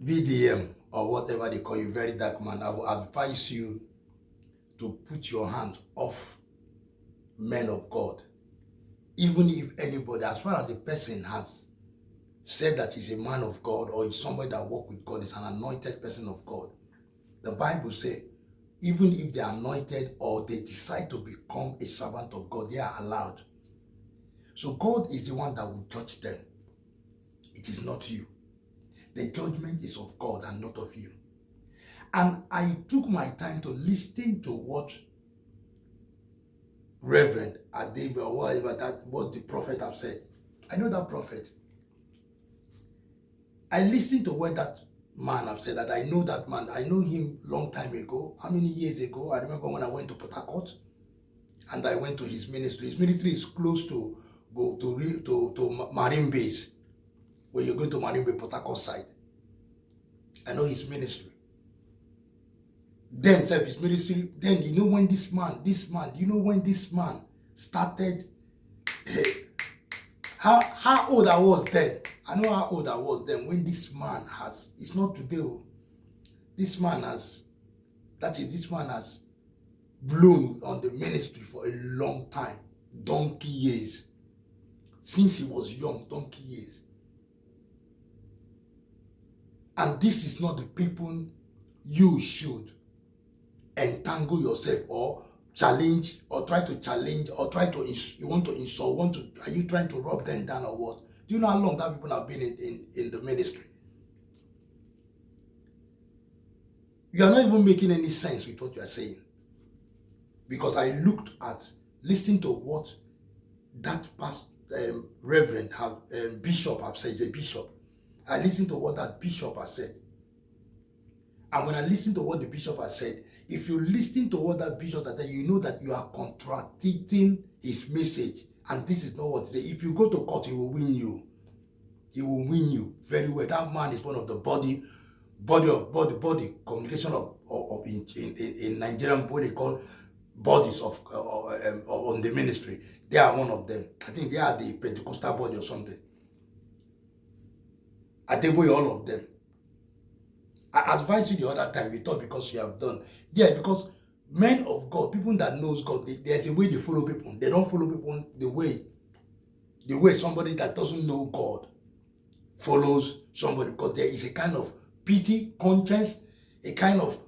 VDM or whatever they call you, very dark man, I will advise you to put your hand off men of God. Even if anybody, as far as the person has said that he's a man of God or is somebody that walks with God, is an anointed person of God, the Bible says, even if they are anointed or they decide to become a servant of God, they are allowed. So God is the one that will judge them. It is not you. The judgment is of God and not of you. And I took my time to listen to what Reverend Adebe or whatever that what the prophet have said. I know that prophet. I listened to what that man have said, that I know that man. I know him long time ago. How many years ago? I remember when I went to Port Harcourt and I went to his ministry. His ministry is close to Marine Base, where you're going to Marine Bay, Port Harcourt side. I know his ministry. Then, his ministry, then you know when this man, you know when this man started, how old I was then. I know how old I was then when this man has, it's not today, this man has blown on the ministry for a long time, donkey years. Since he was young, donkey years. And this is not the people you should entangle yourself or challenge or try to challenge or you want to insult, are you trying to rub them down or what? Do you know how long that people have been in the ministry? You are not even making any sense with what you are saying. Because I listened to what that reverend bishop have said. He's a bishop. I listened to what that bishop has said. And when I listen to what the bishop has said, if you listen to what that bishop has said, you know that you are contradicting his message. And this is not what he said. If you go to court, he will win you. He will win you very well. That man is one of the body communication in Nigerian, what they call bodies on the ministry. They are one of them. I think they are the Pentecostal body or something. Adeboye, all of them. I advised you the other time, we thought because you have done. Yeah, because men of God, people that knows God, there's a way they follow people. They don't follow people the way somebody that doesn't know God follows somebody, because there is a kind of pity, conscience, a kind of,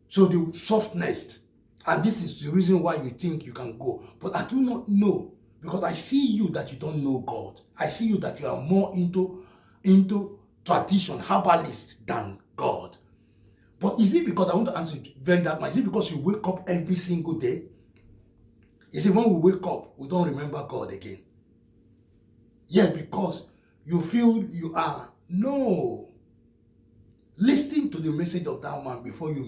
so the softness. And this is the reason why you think you can go. But I do not know, because I see you that you don't know God. I see you that you are more into tradition, herbalist than God. But is it because, I want to answer it very dark man, is it because you wake up every single day? Is it when we wake up, we don't remember God again? Yeah, because you feel you are. No. Listen to the message of that man before you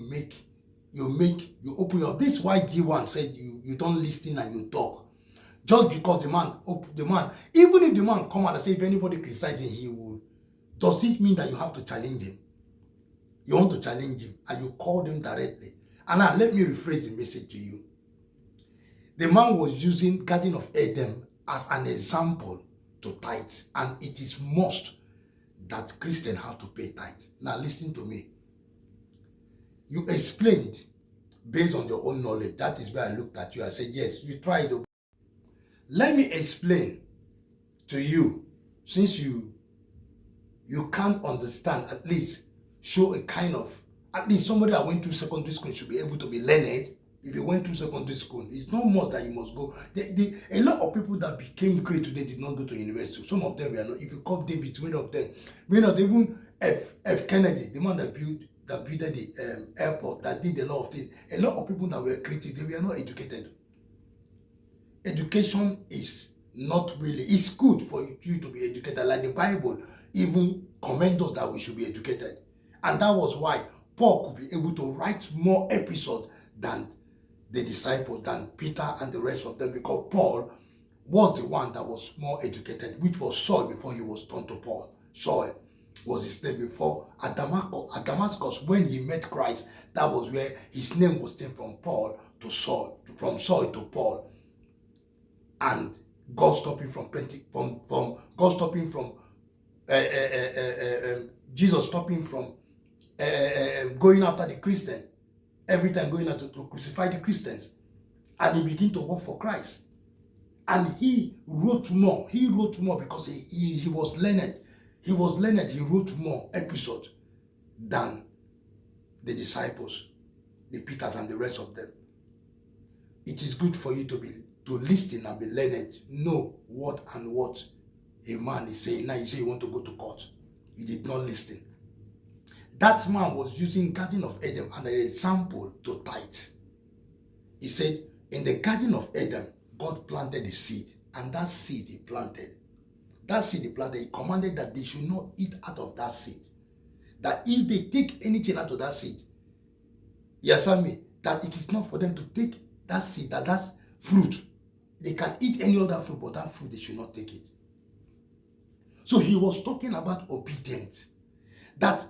open your. This is why D1 said you don't listen and you talk. Just because the man, even if the man come out and say, if anybody criticizing, he will. Does it mean that you have to challenge him? You want to challenge him and you call him directly. And now let me rephrase the message to you. The man was using Garden of Eden as an example to tithe, and it is must that Christians have to pay tithe. Now listen to me. You explained based on your own knowledge. That is where I looked at you and said, yes, you tried. Let me explain to you, since you can't understand, at least show a kind of, at least somebody that went through secondary school should be able to be learned. If you went through secondary school, it's no more that you must go. A lot of people that became great today did not go to university. Some of them were not. If you call David, many of them, even F. Kennedy, the man that built the airport, that did a lot of things. A lot of people that were creative, they were not educated. Education is not really, it's good for you to be educated. Like the Bible even commends us that we should be educated. And that was why Paul could be able to write more episodes than the disciples, than Peter and the rest of them, because Paul was the one that was more educated, which was Saul before he was turned to Paul. Saul was his name before at Damascus. When he met Christ, that was where his name was changed from Paul to Saul, from Saul to Paul. And God stopped him from Jesus stopping from going after the Christian, every time going out to crucify the Christians, and he began to work for Christ. And he wrote more. He wrote more because he was learned. He was learned. He wrote more episodes than the disciples, the Peters and the rest of them. It is good for you to listen and be learned. Know what a man is saying. Now you say you want to go to court. You did not listen. That man was using Garden of Eden as an example to tithe. He said, in the Garden of Eden, God planted a seed, and that seed he planted, he commanded that they should not eat out of that seed. That if they take anything out of that seed, yes, I mean, that it is not for them to take that seed, that's fruit. They can eat any other fruit, but that fruit, they should not take it. So he was talking about obedience. That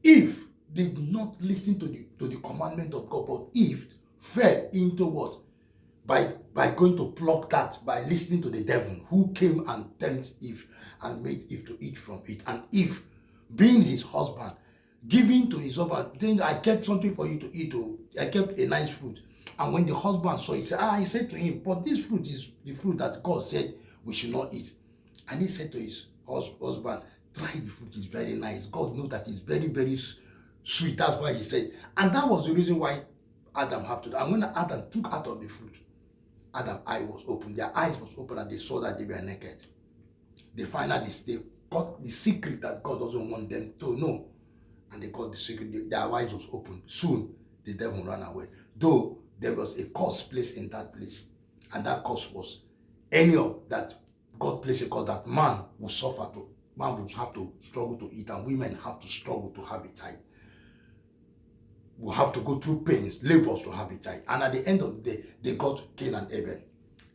Eve did not listen to the commandment of God, but Eve fell into what? By going to pluck that, by listening to the devil who came and tempted Eve and made Eve to eat from it. And Eve, being his husband, giving to his husband, saying, I kept something for you to eat. I kept a nice fruit. And when the husband saw it, he said to him, but this fruit is the fruit that God said we should not eat. And he said to his husband, try the fruit, it's very nice. God knows that it's very, very sweet. That's why he said. And that was the reason why Adam had to do. And when Adam took out of the fruit, Adam's eye was open. Their eyes was open and they saw that they were naked. They finally they got the secret that God doesn't want them to know. And they got the secret. Their eyes was open. Soon, the devil ran away. Though there was a curse placed in that place. And that curse was any of that God placed a curse that man will suffer to. Man will have to struggle to eat, and women have to struggle to have a child. Will have to go through pains, labors to have a child. And at the end of the day, they got Cain and Abel.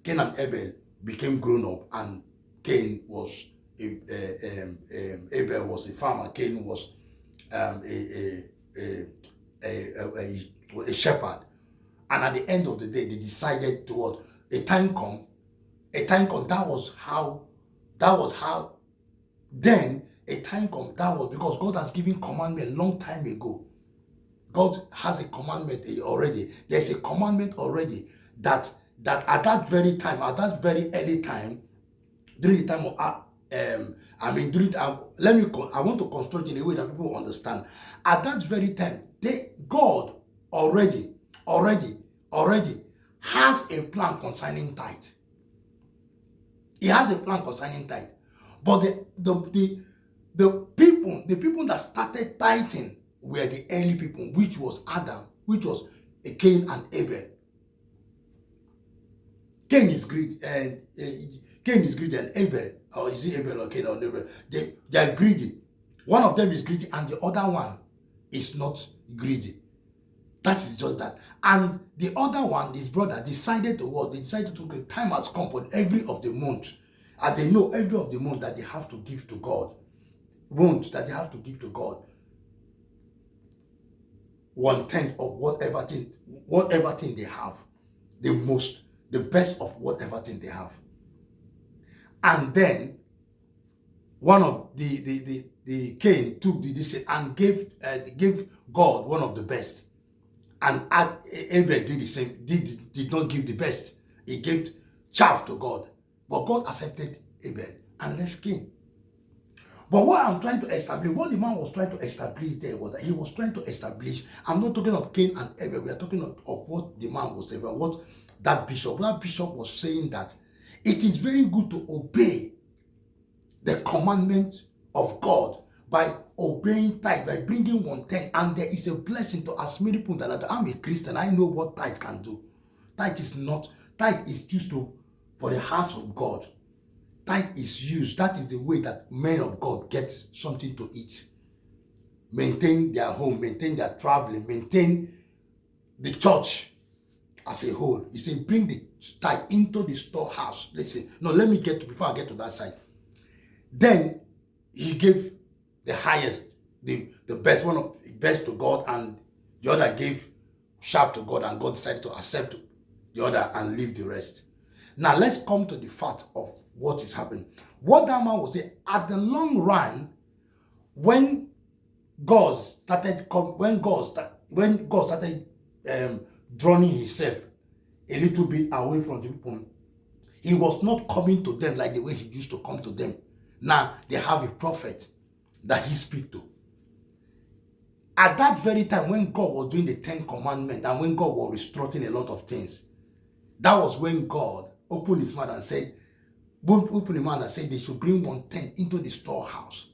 Cain and Abel became grown up, and Cain was Abel was a farmer. Cain was a shepherd. And at the end of the day, they decided to what? A time come. That was how. Then a time come. That was because God has given commandment a long time ago. God has a commandment already. There's a commandment already that at that very time, at that very early time, during the time of I want to construct in a way that people will understand. At that very time, God already has a plan concerning tithe. He has a plan concerning tithe. But the people that started tithing were the early people, which was Adam, which was Cain and Abel. Cain is greedy, and Abel, or is it Abel or Cain or Abel? They are greedy. One of them is greedy, and the other one is not greedy. That is just that. And the other one, his brother, decided to what? They decided to the time has come for every of the month, as they know every of the month that they have to give to God. That they have to give to God 1/10 of whatever thing they have, the best of whatever thing they have. And then one of the Cain took this and gave God one of the best, and Abel did the same. Did not give the best. He gave chaff to God, but God accepted Abel and left Cain. But what I'm trying to establish, what the man was trying to establish there was that he was trying to establish, I'm not talking of Cain and Abel, we are talking of what the man was saying, what that bishop was saying, that it is very good to obey the commandment of God by obeying tithe, by bringing 1/10, and there is a blessing to as many people that I'm a Christian, I know what tithe can do. Tithe is used for the house of God. Tithe is used. That is the way that men of God get something to eat. Maintain their home, maintain their traveling, maintain the church as a whole. He said, bring the tithe into the storehouse. Listen, no, before I get to that side. Then he gave the highest, the best, one of the best to God, and the other gave sharp to God, and God decided to accept the other and leave the rest. Now let's come to the fact of what is happening. What that man was saying, at the long run, when God started drawing himself a little bit away from the people, he was not coming to them like the way he used to come to them. Now they have a prophet that he speaks to. At that very time when God was doing the 10 commandments and when God was restricting a lot of things, that was when God opened his mouth and said, they should bring 1/10 into the storehouse.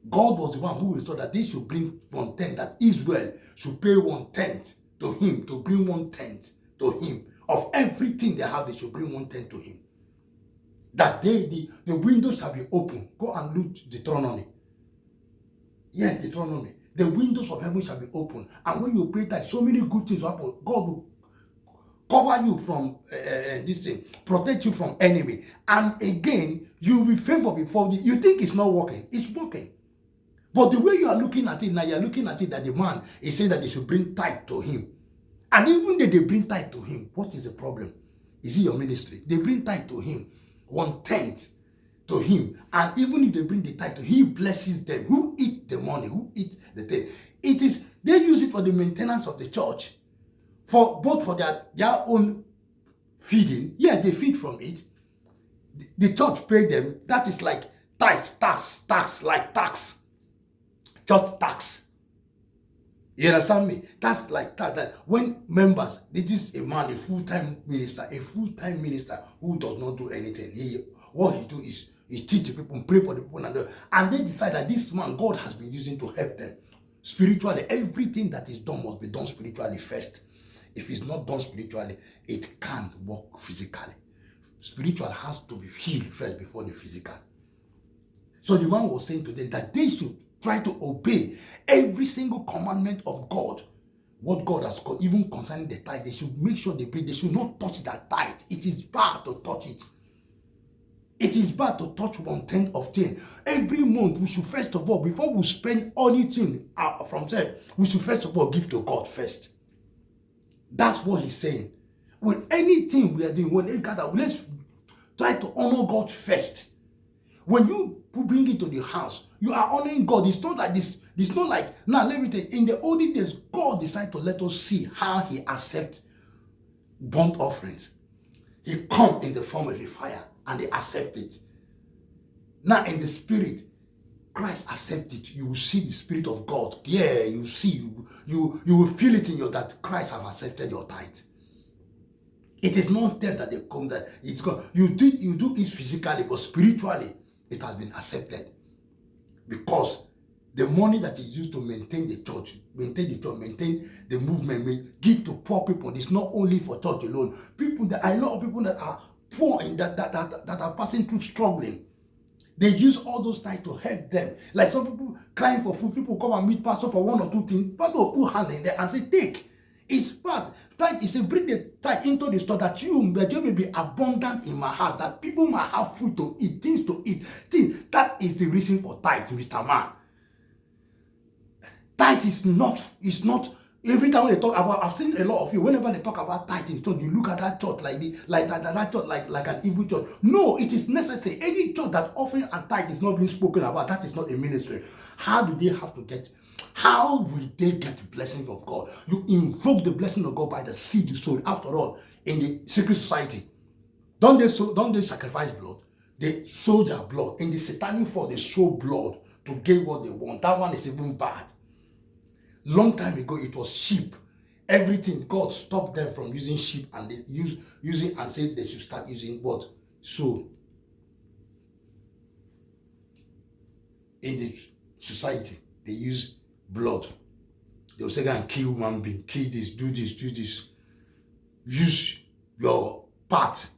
God was the one who restored that they should bring 1/10, that Israel should pay 1/10 to him, to bring 1/10 to him. Of everything they have, they should bring 1/10 to him. That the windows shall be open. Go and look Deuteronomy. Yes, Deuteronomy. The windows of heaven shall be open. And when you pray that, so many good things happen. God will cover you from this thing, protect you from enemy. And again, you will be favored before you think it's not working. It's working. But the way you are looking at it now, you are looking at it that the man is saying that they should bring tithe to him. And even if they bring tithe to him, what is the problem? Is it your ministry? They bring tithe to him, 1/10 to him. And even if they bring the tithe to him, he blesses them. Who eat the money? Who eat the thing? They use it for the maintenance of the church. Both for their own feeding. Yeah, they feed from it. The church pay them. That is like tithe, tax, like tax. Church tax. You understand me? That's like that. When members, this is a man, a full-time minister who does not do anything. What he do is he teach the people, pray for the people, and they decide that this man God has been using to help them spiritually. Everything that is done must be done spiritually first. If it's not done spiritually, it can't work physically. Spiritual has to be healed first before the physical. So the man was saying to them that they should try to obey every single commandment of God. What God has got, even concerning the tithe, they should make sure they should not touch that tithe. It is bad to touch it. It is bad to touch 1/10 of 10. Every month, we should first of all, before we spend anything from there, we should first of all give to God first. That's what he's saying. With anything we are doing, when they gather, let's try to honor God first. When you bring it to the house, you are honoring God. It's not like this. It's not like, now let me tell you, in the olden days, God decided to let us see how he accepts burnt offerings. He comes in the form of a fire and they accept it. Now in the spirit, Christ accepts it. You will see the Spirit of God. Yeah, you see, you will feel it in you that Christ have accepted your tithe. It is not them that they come that it's God. You do it physically, but spiritually, it has been accepted. Because the money that is used to maintain the church, maintain the movement, give to poor people. It's not only for church alone. I know of people that are poor in that are passing through struggling. They use all those tithes to help them. Like some people crying for food, people come and meet pastor for 1 or 2 things. Pastor will put hand in there and say, take. It's bad. Tithe is bring the tithe into the store that you may be abundant in my house, that people might have food to eat, things to eat. That is the reason for tithe, Mr. Man. Tithe is not. Every time when they talk about, I've seen a lot of you, whenever they talk about tithe in church, you look at that church like that church like an evil church. No, it is necessary. Any church that offering and tithe is not being spoken about, that is not a ministry. How will they get blessings of God? You invoke the blessing of God by the seed you sowed. After all, in the secret society, don't they sacrifice blood? They sow their blood. In the satanic form, they sow blood to get what they want. That one is even bad. Long time ago, it was sheep. Everything, God stopped them from using sheep, and they using and said they should start using what? So, in the society, they use blood. They will say, go and kill human being, kill this, do this, do this. Use your part.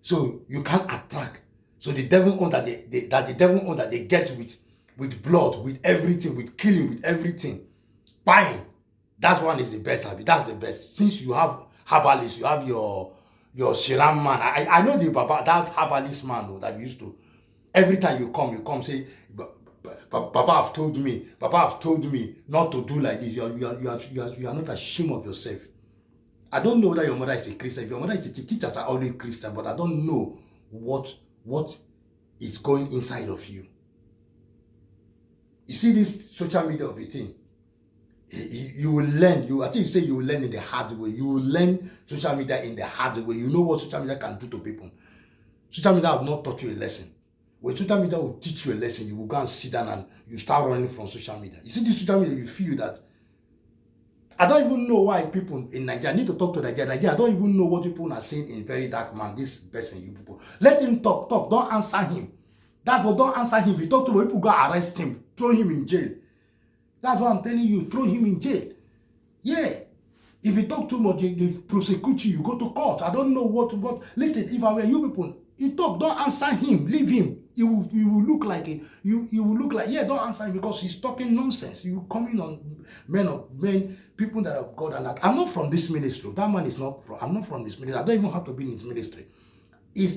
So you can't attract. So the devil own that they get with blood, with everything, with killing, with everything. Buying, that one is the best. That's the best. Since you have herbalist, you have your Shiram man. I know that herbalist man that used to. Every time you come say, Papa have told me not to do like this. You are not ashamed of yourself. I don't know whether your mother is a Christian. If your mother is a teachers are always Christian, but I don't know what is going inside of you. You see this social media of a thing. You will learn. I think you say you will learn in the hard way. You will learn social media in the hard way. You know what social media can do to people. Social media have not taught you a lesson. When social media will teach you a lesson, you will go and sit down and you start running from social media. You see this social media, you feel that. I don't even know why people in Nigeria, I need to talk to Nigeria. I don't even know what people are saying in Very Dark Man, this person, you people. Let him talk. Don't answer him. That's what, don't answer him. If you talk to him, people go arrest him, throw him in jail. That's what I'm telling you, throw him in jail. Yeah. If you talk too much, they prosecute you, you go to court. I don't know what. Listen, if I were you people, you talk, don't answer him, leave him. You will look like you will look like, yeah, don't answer him because he's talking nonsense. You coming on men, people that have God and that. I'm not from this ministry. That man is not from, I'm not from this ministry. I don't even have to be in his ministry.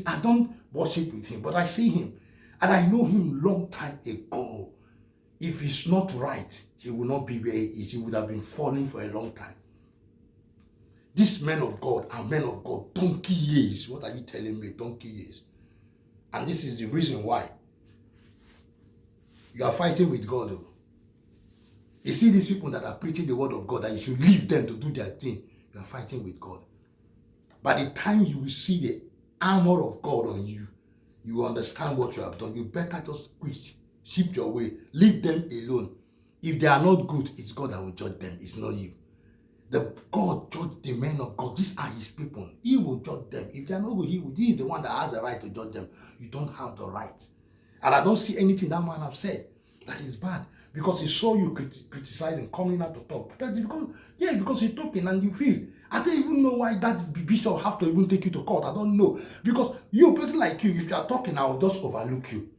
I don't worship with him, but I see him. And I know him long time ago. If he's not right, he will not be where he is. He would have been falling for a long time. These men of God are men of God, donkey years. What are you telling me? Donkey years. And this is the reason why you are fighting with God. You see these people that are preaching the word of God, that you should leave them to do their thing. You are fighting with God. By the time you will see the armor of God on you, you will understand what you have done. You better just quit, ship your way, leave them alone. If they are not good, it's God that will judge them. It's not you. The God judge the men of God. These are his people. He will judge them. If they are not good, he is the one that has the right to judge them. You don't have the right. And I don't see anything that man have said that is bad. Because he saw you criticizing, coming out to talk. That's because you're talking and you feel. I don't even know why that bishop have to even take you to court. I don't know. Because you, a person like you, if you are talking, I will just overlook you.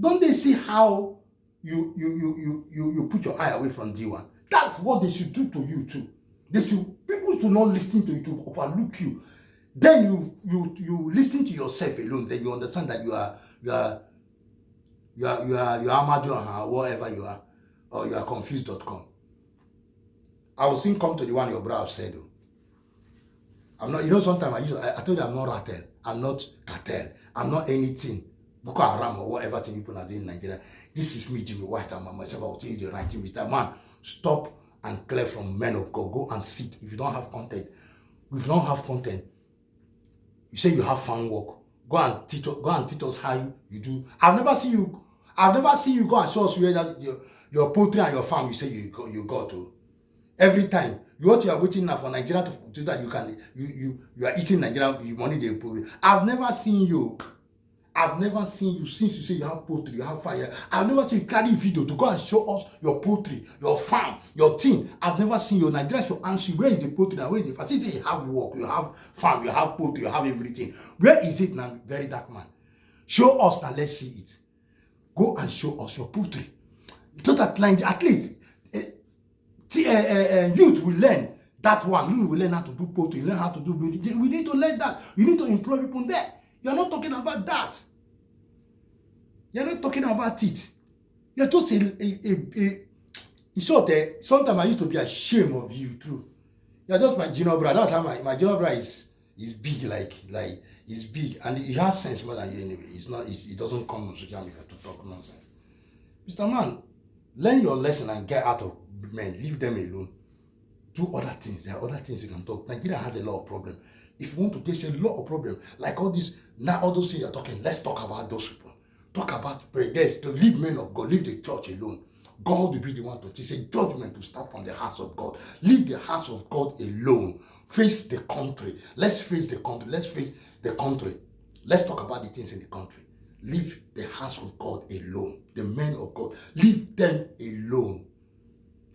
Don't they see how you put your eye away from D1? That's what they should do to you too. People should not listen to you, to overlook you. Then you listen to yourself alone. Then you understand that you are Amadou or whatever you are, or you are confused.com. I will soon come to the one your brother said. I'm not. You know, sometimes I told you I'm not Rattel. I'm not Cartel. I'm not anything. Boko Haram or whatever thing people are doing in Nigeria. This is me, Jimmy White, and myself. I will tell you the right thing, Mr. Man. Stop and clear from men of God. Go and sit. If you don't have content, if you don't have content, you say you have fun work. Go and teach us how you do. I've never seen you go and show us where that your poultry and your farm. You say you got to. Every time you are waiting now for Nigeria to do that, you are eating Nigeria. You money they put. I've never seen you since you say you have poultry, you have fire. I've never seen you carry video to go and show us your poultry, your farm, your thing. I've never seen you. Nigeria should answer you. Where is the poultry and where is the farm? You say you have work, you have farm, you have poultry, you have everything. Where is it now? Very dark man. Show us now, let's see it. Go and show us your poultry. So that at least youth will learn that one. You will learn how to do poultry, learn how to do breeding. We need to learn that. You need to employ people there. You're not talking about that. You're not talking about it. You're just in short, sometimes I used to be ashamed of you too. You're just my junior brother. That's how my junior brother is big, like he's big, and he has sense more than you anyway. He doesn't come on social media to talk nonsense. Mr. Man, learn your lesson and get out of men. Leave them alone. Do other things. There are other things you can talk. Nigeria has a lot of problems. If you want to, there's a lot of problems. Like all those things you're talking, let's talk about those people. Talk about prayers. To leave men of God, leave the church alone. God will be the one to teach. A judgment to start from the house of God. Leave the house of God alone. Face the country. Let's face the country. Let's face the country. Let's talk about the things in the country. Leave the house of God alone. The men of God, leave them alone.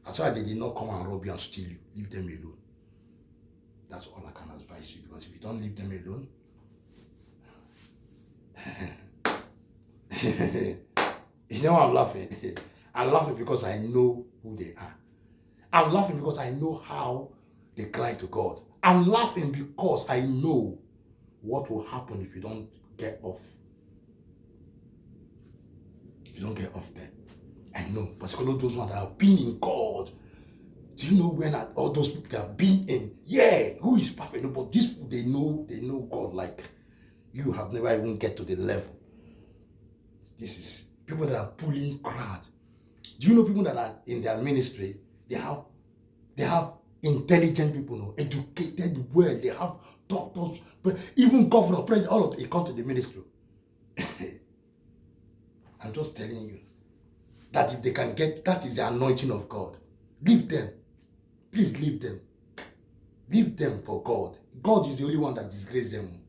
That's why they did not come and rob you and steal you. Leave them alone. That's all I can advise you, because if you don't leave them alone, you know I'm laughing. I'm laughing because I know who they are. I'm laughing because I know how they cry to God. I'm laughing because I know what will happen if you don't get off. If you don't get off there. I know, particularly those ones that have been in God. Do you know when all those people are being in? Yeah, who is perfect? No, but these people, they know God like you have never even get to the level. This is people that are pulling crowd. Do you know people that are in their ministry? They have intelligent people, no, educated well. They have doctors, even governor, president, all of it come to the ministry. I'm just telling you that if they can get, that is the anointing of God. Leave them. Please leave them. Leave them for God. God is the only one that disgraces them.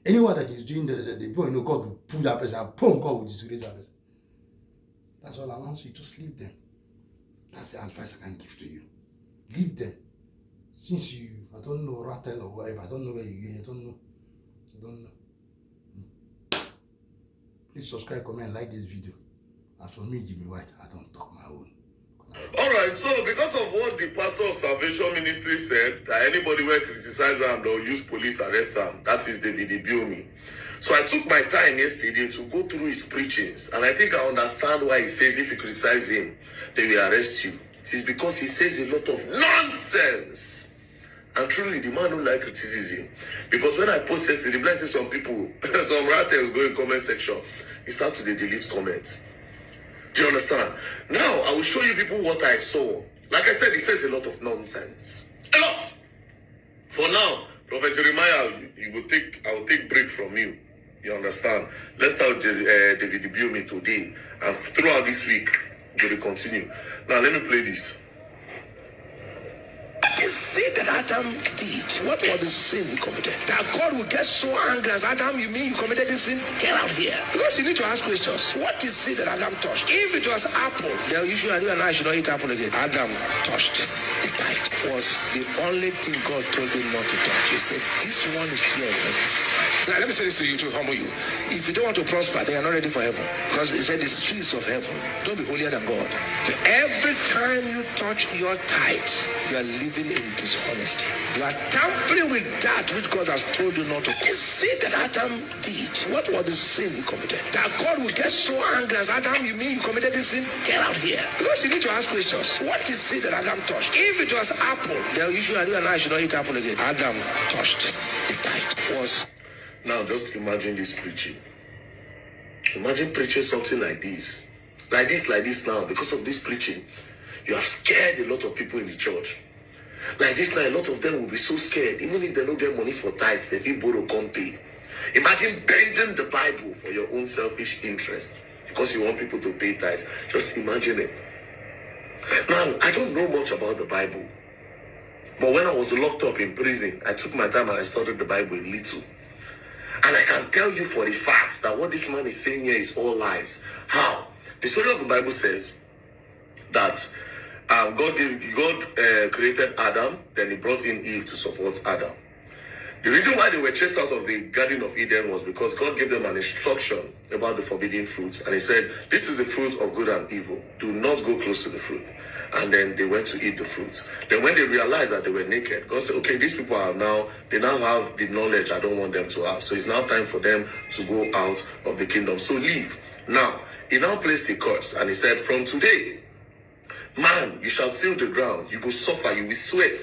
Anyone that is doing the God will pull that person, God will disgrace that person. That's all I want you. Just leave them. That's the advice I can give to you. Leave them. Since I don't know, rattle or whatever, I don't know where you are, I don't know. Please subscribe, comment, like this video. As for me, Jimmy White, I don't talk my own. Alright, so because of what the pastor of Salvation Ministry said, that anybody will criticize him, they'll use police arrest him. That is David Ibiyeome. So I took my time yesterday to go through his preachings, and I think I understand why he says if you criticize him, they will arrest you. It is because he says a lot of nonsense. And truly, the man don't like criticism. Because when I post yesterday, blessing some people, some writers go in comment section, he start to delete comments. Do you understand? Now, I will show you people what I saw. Like I said, he says a lot of nonsense. A lot. For now, Prophet Jeremiah, I will take break from you. You understand? Let's start David Ibiyeome today. And throughout this week, we will continue. Now, let me play this. The sin that Adam did, what was the sin he committed? That God would get so angry as Adam, you mean you committed this sin? Get out here. Because you need to ask questions. What is sin that Adam touched? If it was apple, then you and I should not eat apple again. Adam touched the tithe. Was the only thing God told him not to touch. He said, this one is yours. Now let me say this to you to humble you. If you don't want to prosper, they are not ready for heaven. Because he said the streets of heaven. Don't be holier than God. So every time you touch your tithe, you are living in dishonesty. You are tampering with that which God has told you not to. The sin that Adam did, what was the sin he committed? That God would get so angry as Adam, you mean you committed this sin? Get out here. Because you need to ask questions. What is sin that Adam touched? If it was apple, then you and I should not eat apple again. Adam touched the tithe. Was. Now just imagine this preaching. Imagine preaching something like this. Like this now. Because of this preaching, you have scared a lot of people in the church. Like this now, a lot of them will be so scared. Even if they don't get money for tithes, they feel borrow can't pay. Imagine bending the Bible for your own selfish interest. Because you want people to pay tithes. Just imagine it. Now, I don't know much about the Bible. But when I was locked up in prison, I took my time and I studied the Bible a little. And I can tell you for a fact that what this man is saying here is all lies. How? The story of the Bible says that God created Adam, then he brought in Eve to support Adam. The reason why they were chased out of the Garden of Eden was because God gave them an instruction about the forbidden fruits. And he said, this is the fruit of good and evil. Do not go close to the fruit. And then they went to eat the fruit. Then when they realized that they were naked, God said, okay, these people they now have the knowledge I don't want them to have. So it's now time for them to go out of the kingdom. So leave. Now, he now placed a curse. And he said, from today, man, you shall till the ground. You will suffer. You will sweat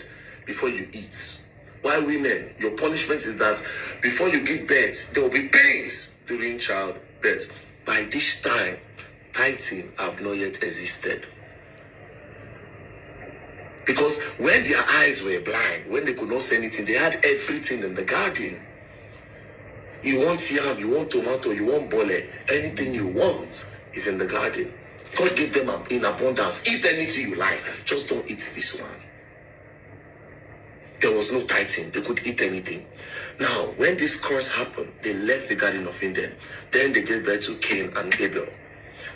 before you eat. Why women? Your punishment is that before you give birth, there will be pains during childbirth. By this time, tithing have not yet existed. Because when their eyes were blind, when they could not see anything, they had everything in the garden. You want yam, you want tomato, you want bole, anything you want is in the garden. God gave them in abundance. Eat anything you like. Just don't eat this one. There was no tithing. They could eat anything. Now, when this curse happened, they left the Garden of Eden. Then they gave birth to Cain and Abel.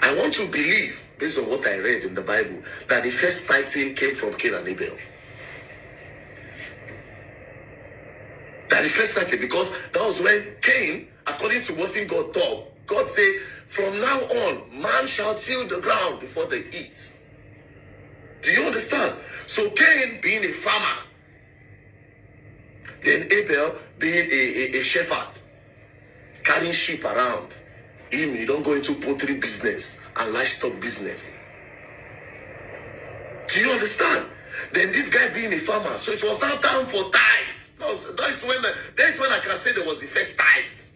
I want to believe, based on what I read in the Bible, that the first tithing came from Cain and Abel. That the first tithing, because that was when Cain, according to what God taught, God said, from now on, man shall till the ground before they eat. Do you understand? So Cain being a farmer, then Abel being a shepherd, carrying sheep around. You don't go into poultry business and livestock business. Do you understand? Then this guy being a farmer, so it was now time for tithes. That's when I can say there was the first tithes.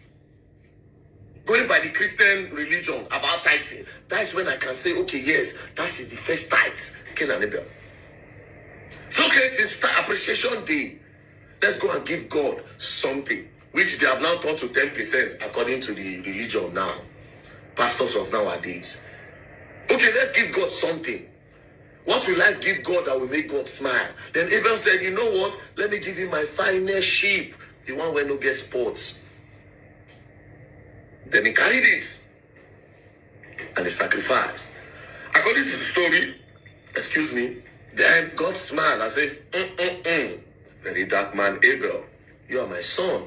Going by the Christian religion about tithing, that's when I can say, okay, yes, that is the first tithes. Cain and Abel. So okay, it's appreciation day. Let's go and give God something, which they have now turned to 10% according to the religion now. Pastors of nowadays. Okay, let's give God something. What will I give God that will make God smile? Then Abel said, you know what? Let me give you my finest sheep, the one where no get spots. Then he carried it and he sacrificed. According to the story, then God smiled and said, very dark man, Abel, you are my son.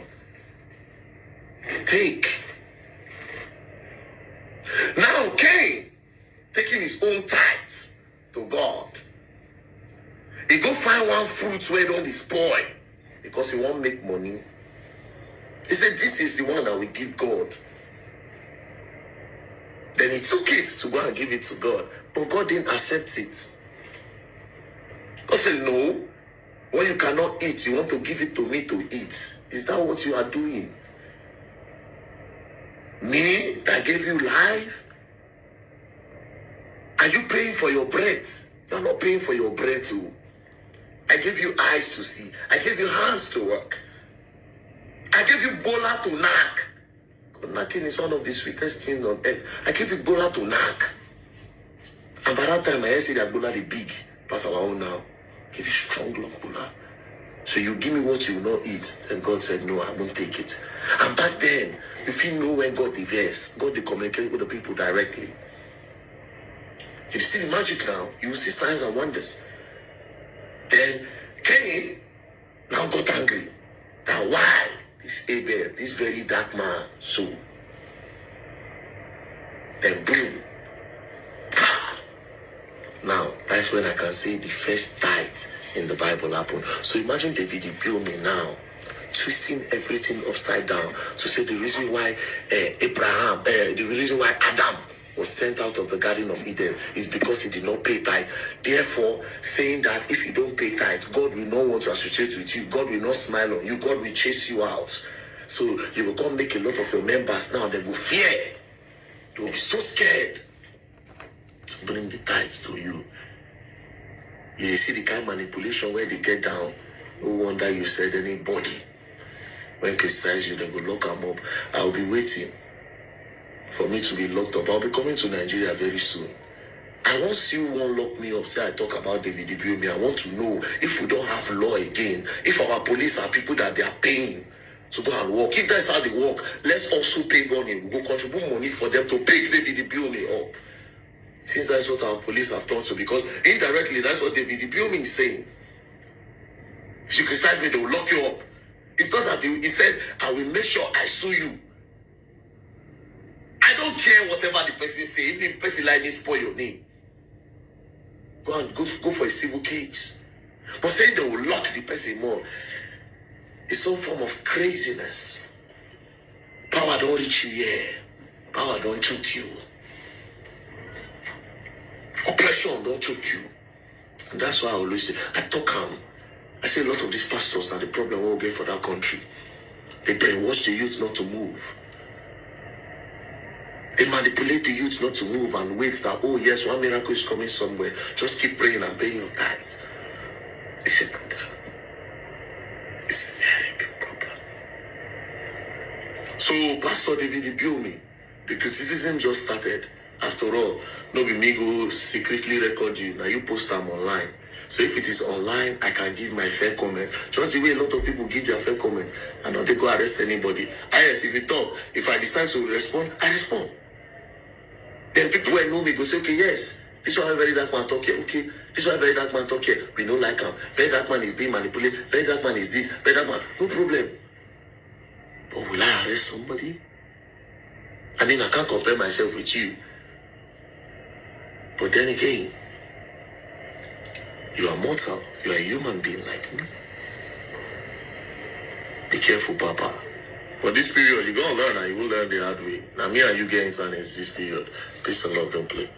Take. Now Cain, taking his own tithes to God, he go find one fruit where don't spoil because he won't make money. He said, this is the one that we give God. Then he took it to go and give it to God. But God didn't accept it. God said, no, what you cannot eat, you want to give it to me to eat. Is that what you are doing? Me that gave you life? Are you paying for your bread? You're not paying for your bread too. I gave you eyes to see. I gave you hands to work. I gave you bola to knack. Knacking is one of the sweetest things on earth. I gave you bola to knack. And by that time, I see that bola is big. Pass our own now. Give you strong long bola. So you give me what you will not eat. And God said, no, I won't take it. And back then, if you know when God diverse, God they communicate with the people directly. You see the magic now. You will see signs and wonders. Then Cain now got angry. Now why? This Abel, this very dark man, so then boom. Ha! Now, that's when I can say the first tithe in the Bible happened. So imagine David ibiyeome now, twisting everything upside down to say the reason why the reason why Adam was sent out of the Garden of Eden is because he did not pay tithe. Therefore, saying that if you don't pay tithe, God will not want to associate with you. God will not smile on you. God will chase you out. So you will come make a lot of your members now. They will fear. They will be so scared to bring the tithes to you. You see the kind of manipulation where they get down. No wonder you said anybody. When criticize you, they will lock them up. I'll be waiting for me to be locked up. I'll be coming to Nigeria very soon. I want to see who won't lock me up. Say I talk about David ibiyeome. I want to know if we don't have law again. If our police are people that they are paying to go and work. If that's how they work, let's also pay money. We will contribute money for them to pay David ibiyeome up. Since that's what our police have done so, because indirectly that's what David ibiyeome is saying. If you criticize me, they will lock you up. It's not that he said, I will make sure I sue you. I don't care whatever the person say. If the person like this, spoil your name. Go for a civil case. But saying they will lock the person more is some form of craziness. Power don't reach you here. Power don't choke you. Oppression don't choke you. And that's why I always say, I say a lot of these pastors now the problem we'll get for that country. They brainwash the youth not to move. They manipulate the youth not to move and wait that, oh yes, one miracle is coming somewhere. Just keep praying and paying your tithe. It's a problem. It's a very big problem. So Pastor David ibiyeome, the criticism just started. After all, no be me go secretly record you. Now you post them online. So if it is online, I can give my fair comment. Just the way a lot of people give their fair comment. And not they go arrest anybody. Yes, if you talk, if I decide to respond, I respond. Then people who know me go say, okay, yes, this one very dark man talk here. Okay, this one very dark man talk here. We don't like him. Very dark man is being manipulated. Very dark man is this. Very dark man, no problem. But will I arrest somebody? I mean, I can't compare myself with you. But then again, you are mortal. You are a human being like me. Be careful, Papa. But this period, you're going to learn and you will learn the hard way. Now, me and you get internet this period. Peace and love, don't play.